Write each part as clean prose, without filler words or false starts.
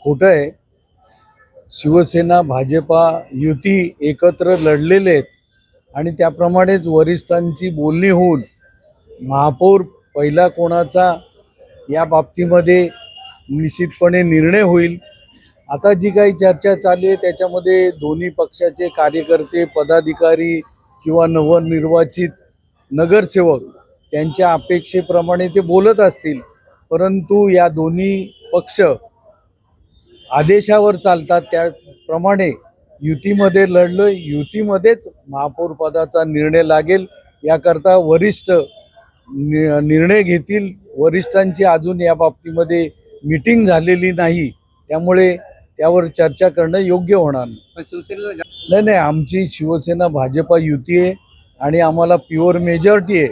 खोटं आहे. शिवसेना भाजपा युती एकत्र लढलेले आहेत आणि त्याप्रमाणेच वरिष्ठांची बोलणी होऊन महापौर पहिला कोणाचा या बाबतीमध्ये निश्चितपणे निर्णय होईल. आता जी काही चर्चा चालली आहे त्याच्यामध्ये दोन्ही पक्षाचे कार्यकर्ते, पदाधिकारी किंवा नवनिर्वाचित नगरसेवक त्यांच्या अपेक्षेप्रमाणे ते बोलत असतील, परंतु या दोन्ही पक्ष आदेशावर चालतात. त्याप्रमाणे युतीमध्ये लढलं, युतीमध्येच महापौर पदाचा निर्णय लागेल याकरता वरिष्ठ निर्णय घेतील. वरिष्ठांची अजून या बाबतीमध्ये मीटिंग झालेली नाही, त्यामुळे त्यावर चर्चा करणं योग्य होणार नाही. नाही, आमची शिवसेना भाजपा युती आहे आणि आम्हाला प्युअर मेजॉरिटी आहे,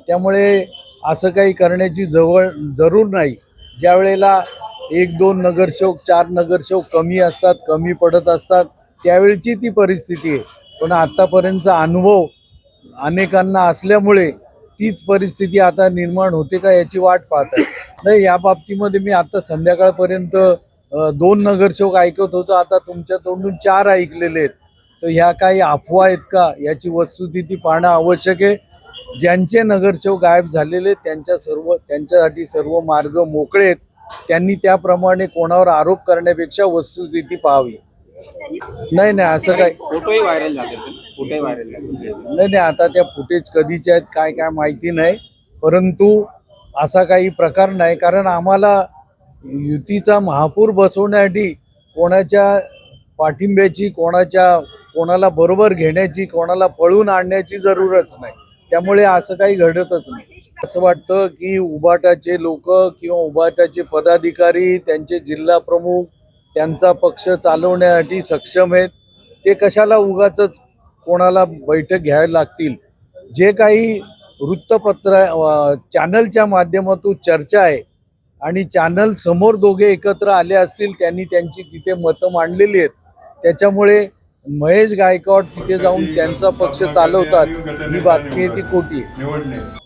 त्यामुळे असं काही करण्याची जरूर नाही. ज्या वेळेला 1-2 नगरसेवक 4 नगरसेवक कमी असतात, कमी पडत असतात, त्यावेळची ती परिस्थिती आहे. पण आत्तापर्यंतचा अनुभव अनेकांना असल्यामुळे तीच परिस्थिती आता निर्माण होते का याची वाट पाहत आहे. नाही, या बाबतीमध्ये मी आता संध्याकाळपर्यंत 2 नगरसेवक ऐकत होतो, आता तुमच्या तोंडून 4 ऐकलेले आहेत. तर ह्या काही अफवा आहेत का याची वस्तुस्थिती पाहणं आवश्यक आहे. ज्यांचे नगरसेवक गायब झालेले त्यांच्यासाठी सर्व मार्ग मोकळे आहेत. त्यांनी त्याप्रमाणे कोणावर आरोप करण्यापेक्षा वस्तुस्थिती पाहावी. नाही, असं काही फोटोही व्हायरल झाले. नाही, आता त्या फुटेज कधीच्या आहेत काय माहिती नाही, परंतु असा काही प्रकार नाही. कारण आम्हाला युतीचा महापौर बसवण्यासाठी कोणाच्या पाठिंब्याची, कोणाला बरोबर घेण्याची, कोणाला पळून आणण्याची जरूरच नाही. त्यामुळे असं काही घडतच नाही. असं वाटतं की उबाटाचे लोक किंवा उबाटाचे पदाधिकारी, त्यांचे जिल्हा प्रमुख त्यांचा पक्ष चालवण्यासाठी सक्षम आहेत. ते कशाला उगाचच कोणाला बैठक घ्यायला लागतील. जे काही वृत्तपत्र चॅनलच्या माध्यमातून चर्चा आहे आणि चॅनल समोर दोघे एकत्र आले असतील, त्यांनी त्यांची तिथे मतं मांडलेली आहेत. त्याच्यामुळे महेश गायकवाड तिथे जाऊन त्यांचा पक्ष चालवतात ही बातमी आहे, ती खोटी आहे.